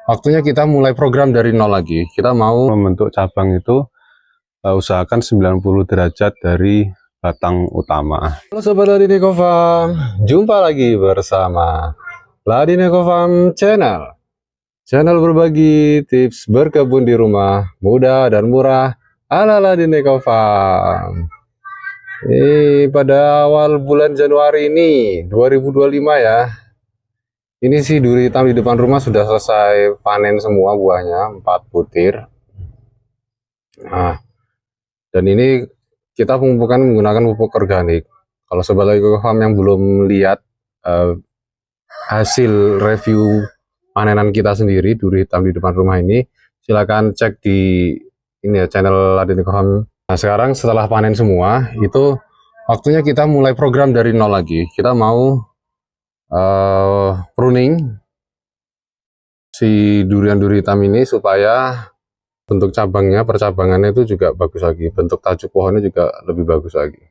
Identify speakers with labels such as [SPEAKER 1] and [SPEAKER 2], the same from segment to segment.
[SPEAKER 1] Waktunya kita mulai program dari nol lagi. Kita mau membentuk cabang itu usahakan 90 derajat dari batang utama. Halo Sobat Ladineko Farm, jumpa lagi bersama Ladineko Farm Channel. Channel berbagi tips berkebun di rumah, mudah dan murah ala Ladineko Farm. Pada awal bulan Januari ini, 2025 ya. Ini sih duri hitam di depan rumah sudah selesai panen semua buahnya, 4 butir. Nah, dan ini kita pemupukan menggunakan pupuk organik. Kalau Sobat Ladineko Farm yang belum lihat hasil review panenan kita sendiri, duri hitam di depan rumah ini, silakan cek di ini ya, channel Ladineko Farm. Nah, sekarang setelah panen semua, itu waktunya kita mulai program dari nol lagi. Kita mau pruning si durian-duri hitam ini supaya bentuk cabangnya, percabangannya itu juga bagus lagi, bentuk tajuk pohonnya juga lebih bagus lagi.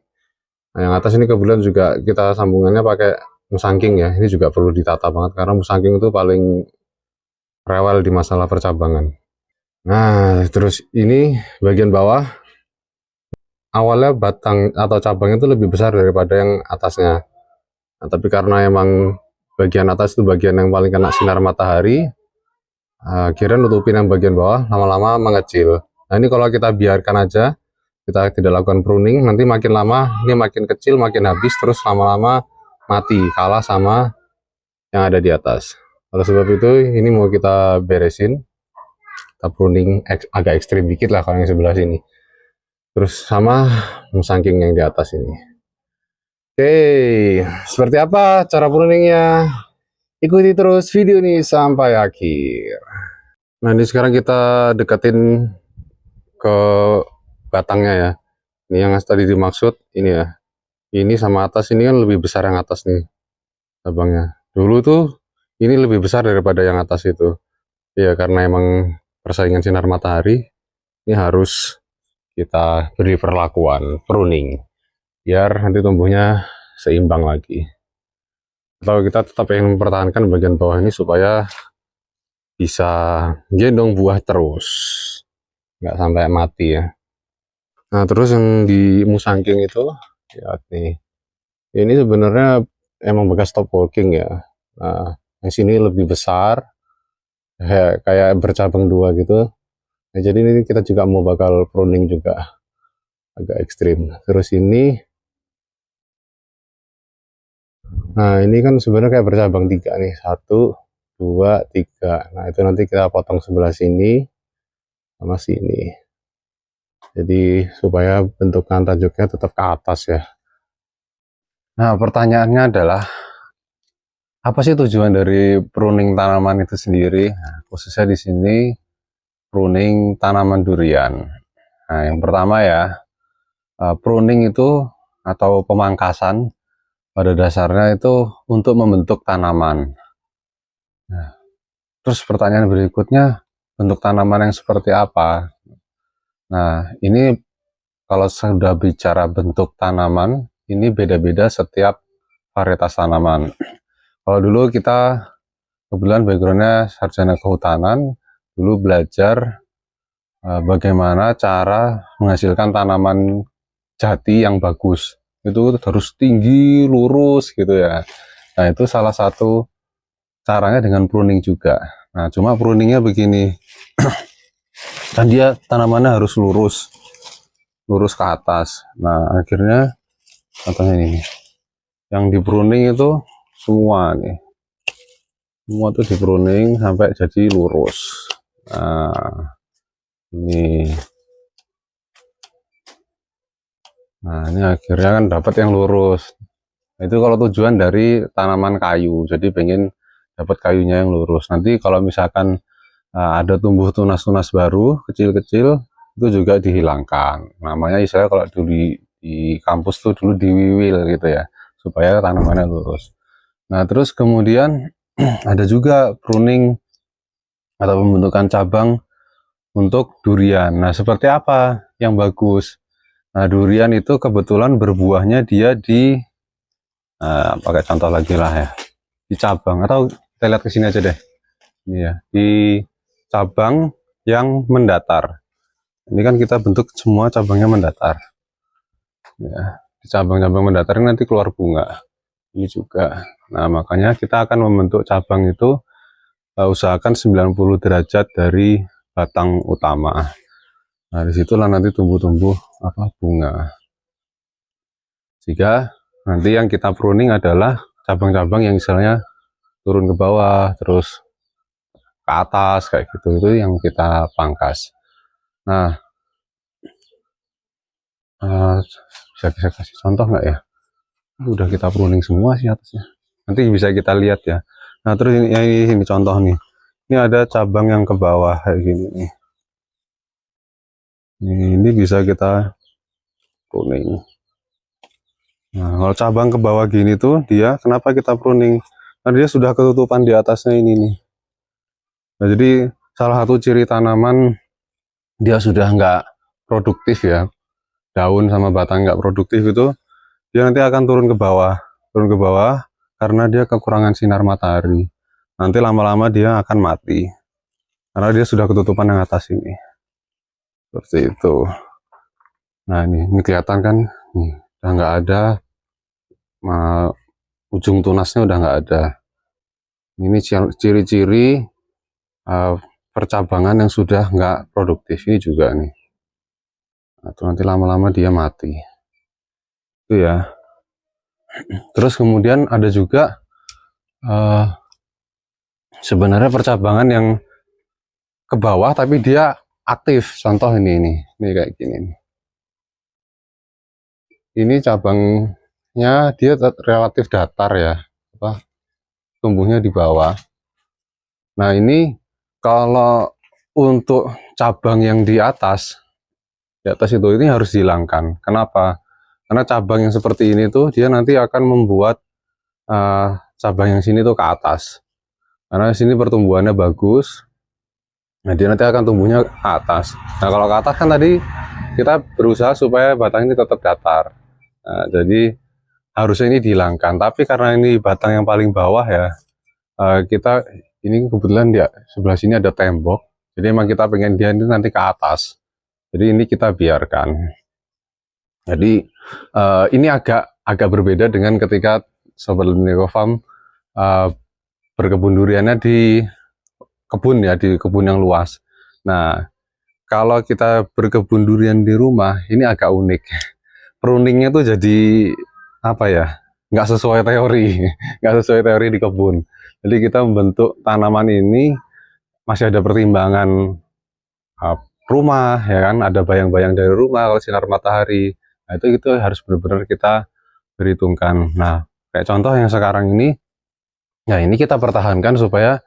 [SPEAKER 1] Nah, yang atas ini kebetulan juga kita sambungannya pakai musangking ya. Ini juga perlu ditata banget karena musangking itu paling rewel di masalah percabangan. Nah, terus ini bagian bawah awalnya batang atau cabangnya itu lebih besar daripada yang atasnya. Nah, tapi karena emang bagian atas itu bagian yang paling kena sinar matahari, akhirnya nutupin yang bagian bawah lama-lama mengecil. Nah, ini kalau kita biarkan aja, kita tidak lakukan pruning, nanti makin lama ini makin kecil, makin habis, terus lama-lama mati, kalah sama yang ada di atas. Oleh sebab itu, ini mau kita beresin, kita pruning agak ekstrim dikit lah kalau yang sebelah sini. Terus sama musangking yang di atas ini. Oke, seperti apa cara pruningnya? Ikuti terus video ini sampai akhir. Nah, ini sekarang kita deketin ke batangnya ya. Ini yang tadi dimaksud ini ya. Ini sama atas ini kan lebih besar yang atas nih cabangnya. Dulu tuh ini lebih besar daripada yang atas itu. Ya karena emang persaingan sinar matahari, ini harus kita beri perlakuan pruning biar nanti tumbuhnya seimbang lagi. Atau kita tetap ingin mempertahankan bagian bawah ini supaya bisa gendong buah terus, nggak sampai mati ya. Nah, terus yang di musangking itu lihat nih, ini sebenarnya emang bekas top walking ya. Nah, yang sini lebih besar, kayak bercabang dua gitu. Nah, jadi ini kita juga mau bakal pruning juga agak ekstrim. Terus ini, nah ini kan sebenarnya kayak bercabang tiga nih, 1, 2, 3. Nah itu nanti kita potong sebelah sini sama sini. Jadi supaya bentukan tajuknya tetap ke atas ya. Nah pertanyaannya adalah, apa sih tujuan dari pruning tanaman itu sendiri? Nah, khususnya di sini pruning tanaman durian. Nah yang pertama ya, pruning itu atau pemangkasan pada dasarnya itu untuk membentuk tanaman. Nah, terus pertanyaan berikutnya, bentuk tanaman yang seperti apa? Nah, ini kalau sudah bicara bentuk tanaman, ini beda-beda setiap varietas tanaman. Kalau dulu kita kebetulan backgroundnya sarjana kehutanan, dulu belajar bagaimana cara menghasilkan tanaman jati yang bagus. Itu harus tinggi, lurus gitu ya. Nah, itu salah satu caranya dengan pruning juga. Nah, cuma pruningnya begini. Dan dia tanamannya harus lurus ke atas. Nah, akhirnya contohnya ini. Yang di pruning itu semua nih. Semua tuh di pruning sampai jadi lurus. Nah, ini. Nah, ini akhirnya kan dapat yang lurus. Itu kalau tujuan dari tanaman kayu, jadi pengen dapat kayunya yang lurus. Nanti kalau misalkan ada tumbuh tunas-tunas baru kecil-kecil, itu juga dihilangkan. Namanya istilah kalau dulu di kampus tuh dulu diwiwil gitu ya, supaya tanamannya lurus. Nah terus kemudian ada juga pruning atau pembentukan cabang untuk durian. Nah seperti apa yang bagus? Nah durian itu kebetulan berbuahnya dia di pakai contoh lagi lah ya, di cabang, atau kita lihat ke sini aja deh. Ini ya, di cabang yang mendatar. Ini kan kita bentuk semua cabangnya mendatar. Ya, di cabang-cabang mendatar ini nanti keluar bunga. Ini juga. Nah, makanya kita akan membentuk cabang itu usahakan 90 derajat dari batang utama. Nah, disitulah nanti tumbuh-tumbuh bunga. Jika nanti yang kita pruning adalah cabang-cabang yang misalnya turun ke bawah, terus ke atas kayak gitu, itu yang kita pangkas. Nah, bisa kasih contoh nggak ya? Udah kita pruning semua sih atasnya. Nanti bisa kita lihat ya. Nah, terus ini contoh nih. Ini ada cabang yang ke bawah kayak gini nih. Ini bisa kita pruning. Nah, kalau cabang ke bawah gini tuh dia kenapa kita pruning? Karena dia sudah ketutupan di atasnya ini nih. Nah, jadi salah satu ciri tanaman dia sudah nggak produktif ya, daun sama batang nggak produktif itu, dia nanti akan turun ke bawah karena dia kekurangan sinar matahari. Nanti lama-lama dia akan mati karena dia sudah ketutupan yang atas ini. Seperti itu. Nah, ini kelihatan kan, nih, udah nggak ada, ujung tunasnya udah nggak ada. Ini ciri-ciri percabangan yang sudah nggak produktif. Ini juga nih. Atau nanti lama-lama dia mati. Itu ya. Terus kemudian ada juga sebenarnya percabangan yang ke bawah tapi dia aktif. Contoh ini kayak gini nih. Ini cabangnya dia relatif datar ya, tumbuhnya di bawah. Nah, ini kalau untuk cabang yang di atas itu ini harus dihilangkan. Kenapa? Karena cabang yang seperti ini tuh dia nanti akan membuat cabang yang sini tuh ke atas. Karena sini pertumbuhannya bagus. Nah, dia nanti akan tumbuhnya ke atas. Nah, kalau ke atas kan tadi kita berusaha supaya batang ini tetap datar. Nah, jadi harusnya ini dihilangkan. Tapi karena ini batang yang paling bawah ya, kita ini kebetulan di sebelah sini ada tembok. Jadi emang kita pengen dia ini nanti ke atas. Jadi ini kita biarkan. Jadi ini agak berbeda dengan ketika Sobat Lunico Farm berkebun duriannya di kebun ya, di kebun yang luas. Nah, kalau kita berkebun durian di rumah, ini agak unik. Pruningnya tuh jadi apa ya? Nggak sesuai teori, nggak sesuai teori di kebun. Jadi kita membentuk tanaman ini masih ada pertimbangan rumah, ya kan? Ada bayang-bayang dari rumah kalau sinar matahari. Nah, itu harus benar-benar kita perhitungkan. Nah, kayak contoh yang sekarang ini, ya ini kita pertahankan supaya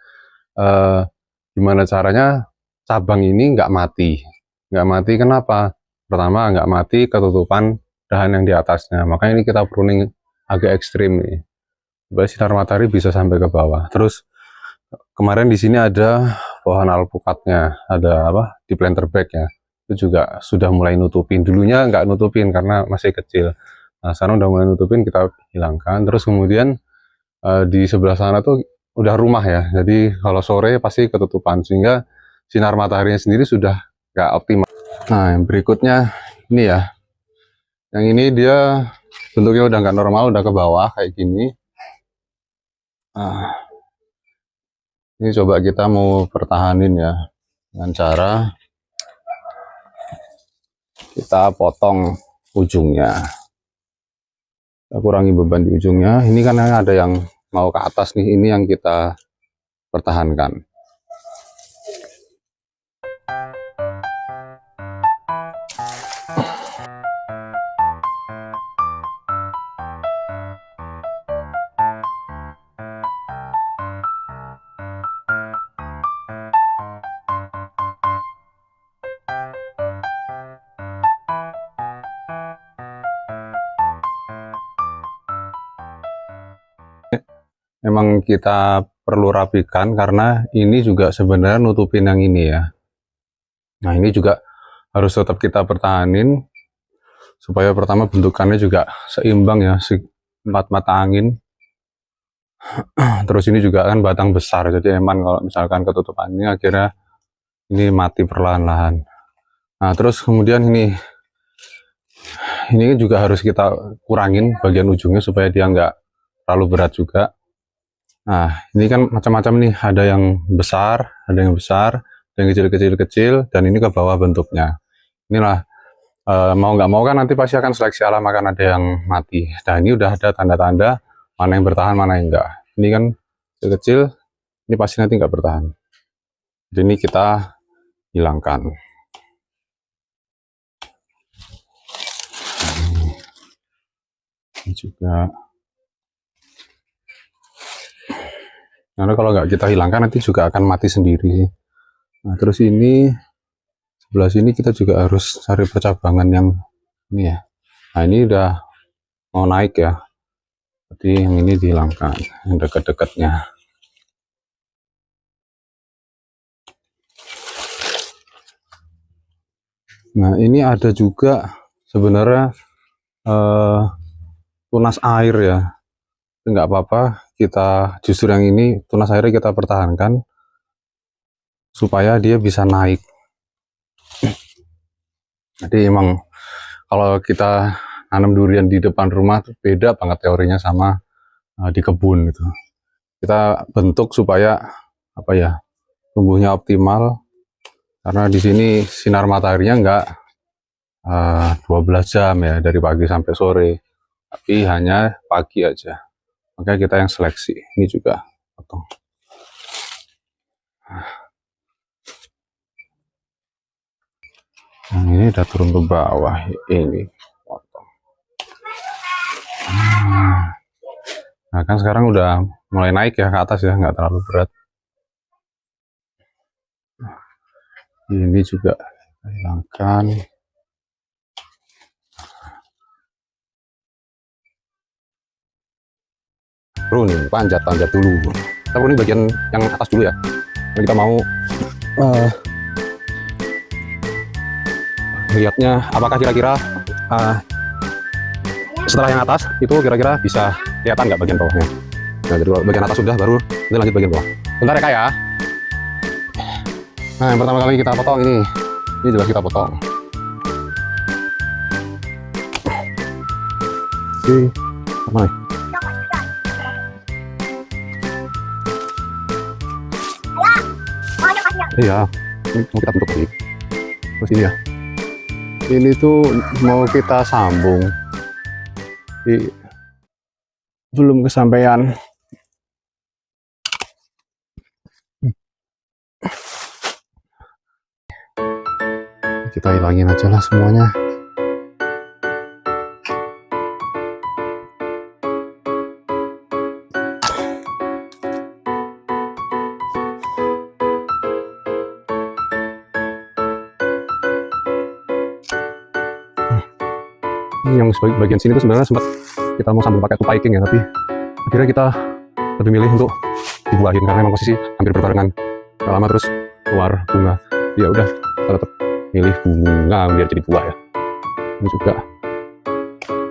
[SPEAKER 1] gimana caranya cabang ini nggak mati. Nggak mati kenapa? Pertama, nggak mati ketutupan dahan yang di atasnya. Makanya ini kita pruning agak ekstrim nih. Supaya sinar matahari bisa sampai ke bawah. Terus kemarin di sini ada pohon alpukatnya, ada di planter bag ya. Itu juga sudah mulai nutupin. Dulunya nggak nutupin karena masih kecil. Nah, sekarang udah mulai nutupin, kita hilangkan. Terus kemudian di sebelah sana tuh udah rumah ya. Jadi kalau sore pasti ketutupan sehingga sinar mataharinya sendiri sudah nggak optimal. Nah, yang berikutnya ini ya. Yang ini dia bentuknya udah nggak normal, udah ke bawah kayak gini. Nah, ini coba kita mau pertahanin ya dengan cara kita potong ujungnya. Kita kurangi beban di ujungnya. Ini kan ada yang mau ke atas nih, ini yang kita pertahankan. Memang kita perlu rapikan karena ini juga sebenarnya nutupin yang ini ya. Nah, ini juga harus tetap kita pertahanin supaya pertama bentukannya juga seimbang ya, 4 mata angin. Terus ini juga kan batang besar, jadi eman kalau misalkan ketutupannya akhirnya ini mati perlahan-lahan. Nah terus kemudian ini juga harus kita kurangin bagian ujungnya supaya dia nggak terlalu berat juga. Nah ini kan macam-macam nih, ada yang besar, ada yang kecil-kecil, dan ini ke bawah bentuknya. Inilah mau nggak mau kan nanti pasti akan seleksi alam, akan ada yang mati. Nah ini udah ada tanda-tanda mana yang bertahan, mana yang enggak. Ini kan kecil, ini pasti nanti nggak bertahan. Jadi ini kita hilangkan. Ini juga. Karena kalau nggak kita hilangkan nanti juga akan mati sendiri. Nah terus ini sebelah sini kita juga harus cari percabangan yang ini ya. Nah ini udah mau naik ya. Jadi yang ini dihilangkan, yang dekat-dekatnya. Nah ini ada juga sebenarnya tunas air ya. Nggak apa-apa, kita justru yang ini tunas airnya kita pertahankan supaya dia bisa naik. Jadi emang kalau kita nanam durian di depan rumah tuh beda banget teorinya sama di kebun gitu. Kita bentuk supaya apa ya, tumbuhnya optimal, karena di sini sinar mataharinya nggak 12 jam ya, dari pagi sampai sore, tapi hanya pagi aja. Makanya kita yang seleksi. Ini juga potong. Nah, ini udah turun ke bawah, ini potong. Nah kan sekarang udah mulai naik ya ke atas ya, nggak terlalu berat. Ini juga hilangkan. Pruning, panjat dulu. Kita pruning bagian yang atas dulu ya. Jadi kita mau lihatnya apakah kira-kira setelah yang atas itu kira-kira bisa kelihatan nggak bagian bawahnya. Nah jadi kalau bagian atas sudah, baru kita lanjut bagian bawah. Bentar ya kak ya. Nah yang pertama kali kita potong ini jelas kita potong. Oke, mana nih? Iya, ini mau kita bentuk lagi. Terus ini ya, ini tuh mau kita sambung. Belum kesampaian. Kita hilangin aja lah semuanya. Yang bagian sini tuh sebenarnya sempat kita mau sambung pakai tupai king ya, tapi akhirnya kita lebih milih untuk dibuahin karena memang posisi hampir berbarengan. Gak lama terus keluar bunga. Ya udah, kita tetap milih bunga biar jadi buah ya. Ini juga,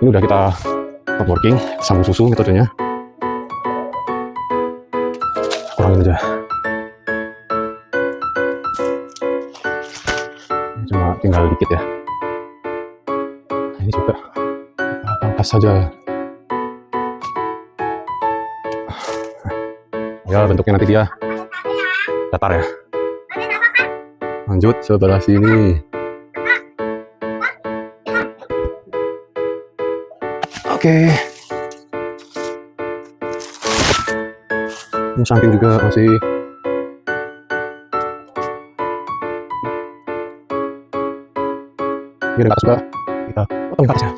[SPEAKER 1] ini udah kita top working, sambung susu metodenya. Kurangin aja. Cuma tinggal dikit ya. Ini juga pangkas saja ya, bentuknya nanti dia datar ya. Lanjut sebelah sini. Oke. Ini samping juga masih ini ada atas juga, kita potong ke atasnya.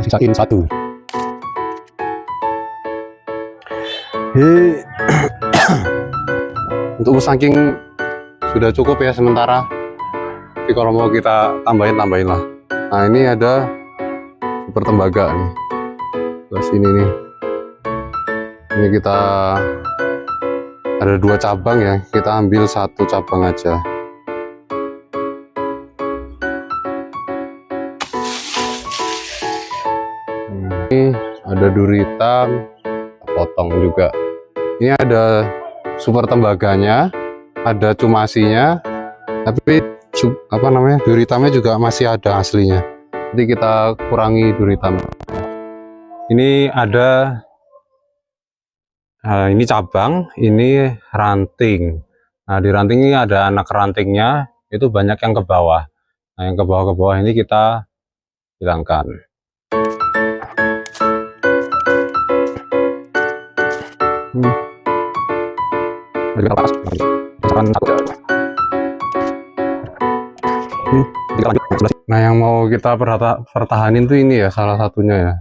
[SPEAKER 1] Sisain satu. Untuk saking sudah cukup ya sementara. Tapi kalau mau kita tambahin lah. Nah ini ada super tembaga nih, sebelah sini nih. Ini kita ada 2 cabang ya, kita ambil 1 cabang aja. Ini ada duri hitam, potong juga. Ini ada super tembaganya, ada cumasinya, tapi duri hitamnya juga masih ada aslinya. Jadi kita kurangi duri hitam. Ini ada ini cabang, ini ranting. Nah, di ranting ini ada anak rantingnya, itu banyak yang ke bawah. Nah, yang ke bawah ini kita hilangkan. Nah, yang mau kita pertahanin tuh ini ya, salah satunya ya.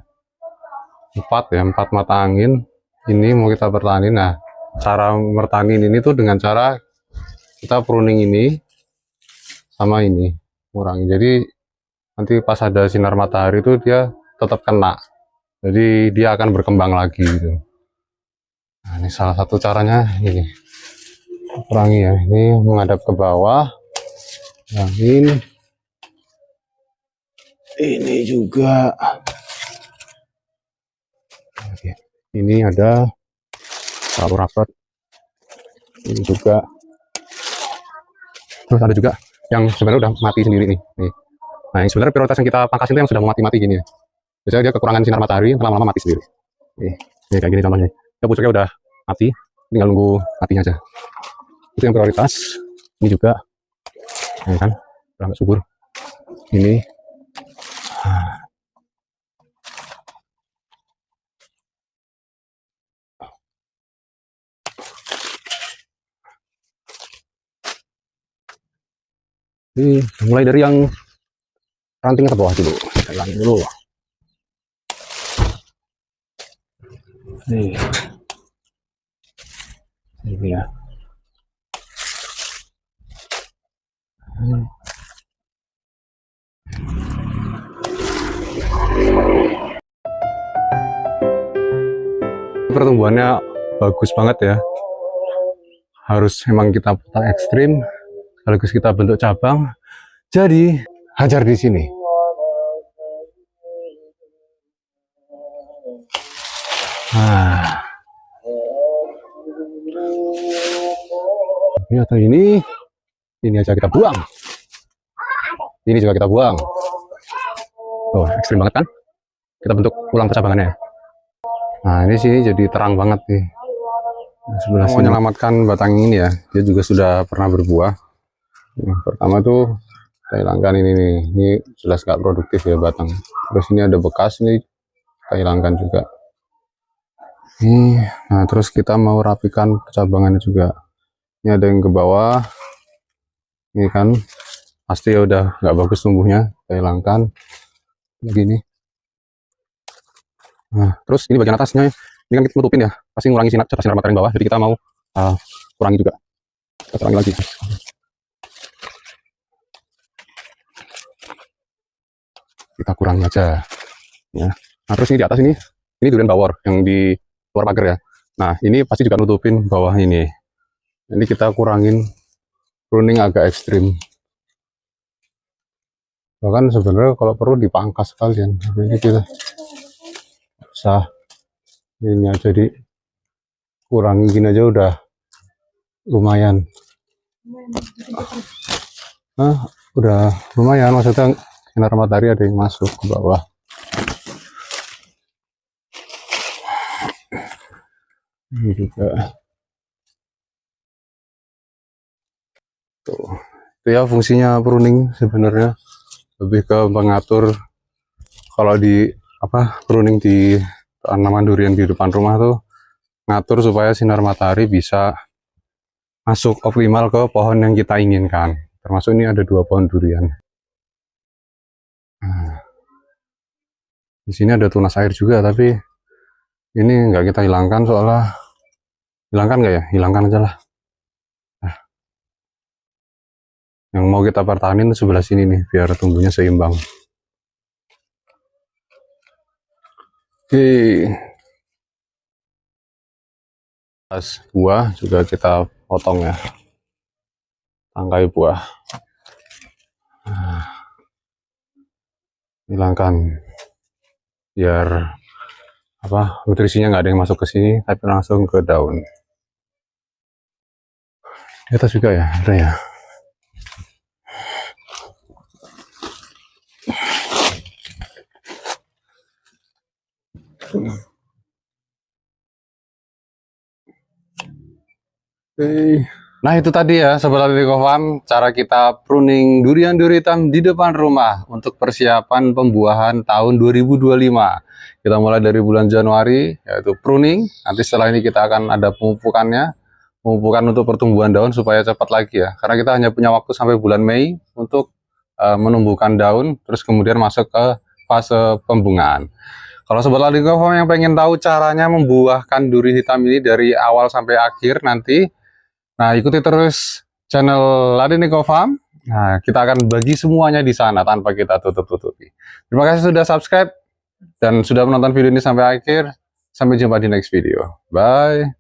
[SPEAKER 1] 4 mata angin. Ini mau kita pertahanin. Nah, cara mertahanin ini tuh dengan cara kita pruning ini sama ini, kurangi. Jadi nanti pas ada sinar matahari itu dia tetap kena. Jadi dia akan berkembang lagi gitu. Nah, ini salah satu caranya ini. Kurangi ya. Ini menghadap ke bawah. Angin. Ini juga. Oke. Ini ada terlalu rapat. Ini juga. Terus ada juga yang sebenarnya udah mati sendiri nih. Nah, yang sebenarnya prioritas yang kita pangkas itu yang sudah mau mati gini ya. Biasanya dia kekurangan sinar matahari, lama-lama mati sendiri. Nih kayak gini contohnya. Ya, busuknya udah mati, tinggal nunggu matinya aja. Itu yang prioritas. Ini juga, ya kan, udah nggak subur. Ini. Ini mulai dari yang rantingnya ke bawah dulu. Jalan dulu. Nih. Ini ya. Pertumbuhannya bagus banget ya. Harus memang kita putar ekstrim, sekaligus kita bentuk cabang. Jadi hajar di sini. Nah, ini atau ini aja kita buang. Ini juga kita buang. Oh, ekstrim banget kan? Kita bentuk ulang percabangannya. Nah, ini sini jadi terang banget nih. Nah, sebelah sini menyelamatkan batang ini ya. Dia juga sudah pernah berbuah. Nah, pertama tuh kita hilangkan ini nih. Ini jelas gak produktif ya batang. Terus ini ada bekas nih, kita hilangkan juga. Nah, terus kita mau rapikan percabangannya juga. Ini ada yang ke bawah. Ini kan pasti ya udah nggak bagus tumbuhnya, kita hilangkan. Begini. Nah, terus ini bagian atasnya, ini kan kita nutupin ya, pasti ngurangi sinar matahari bawah, jadi kita mau kurangi juga. Kita kurangi lagi. Kita kurangi aja. Ya. Nah, terus ini di atas ini durian bawor yang di luar pagar ya. Nah, ini pasti juga nutupin bawah ini. Ini kita kurangin, pruning agak ekstrim. Bahkan sebenarnya kalau perlu dipangkas sekalian. Ini kita usah ini aja di kurangi gini aja udah lumayan. Udah lumayan, maksudnya sinar matahari ada yang masuk ke bawah. Ini juga tuh, itu ya fungsinya pruning sebenarnya, lebih ke mengatur. Kalau di pruning di tanaman durian di depan rumah tuh ngatur supaya sinar matahari bisa masuk optimal ke pohon yang kita inginkan. Termasuk ini ada 2 pohon durian. Nah, di sini ada tunas air juga, tapi ini nggak kita hilangkan soalnya hilangkan nggak ya? Hilangkan aja lah. Nah, yang mau kita pertahanin sebelah sini nih, biar tumbuhnya seimbang. Oke. Pas buah juga kita potong ya, tangkai buah. Hilangkan biar nutrisinya nggak ada yang masuk ke sini, tapi langsung ke daun. Di atas juga ya, ada ya. Nah itu tadi ya Sobat Agriko Farm, cara kita pruning durian-duri hitam di depan rumah untuk persiapan pembuahan tahun 2025. Kita mulai dari bulan Januari, yaitu pruning. Nanti setelah ini kita akan ada pemupukannya, pemupukan untuk pertumbuhan daun supaya cepat lagi ya. Karena kita hanya punya waktu sampai bulan Mei untuk menumbuhkan daun, terus kemudian masuk ke fase pembungaan. Kalau Sobat Agriko Farm yang pengen tahu caranya membuahkan duri hitam ini dari awal sampai akhir nanti, nah, ikuti terus channel Ladiniko Farm. Nah, kita akan bagi semuanya di sana tanpa kita tutup-tutupi. Terima kasih sudah subscribe dan sudah menonton video ini sampai akhir. Sampai jumpa di next video. Bye.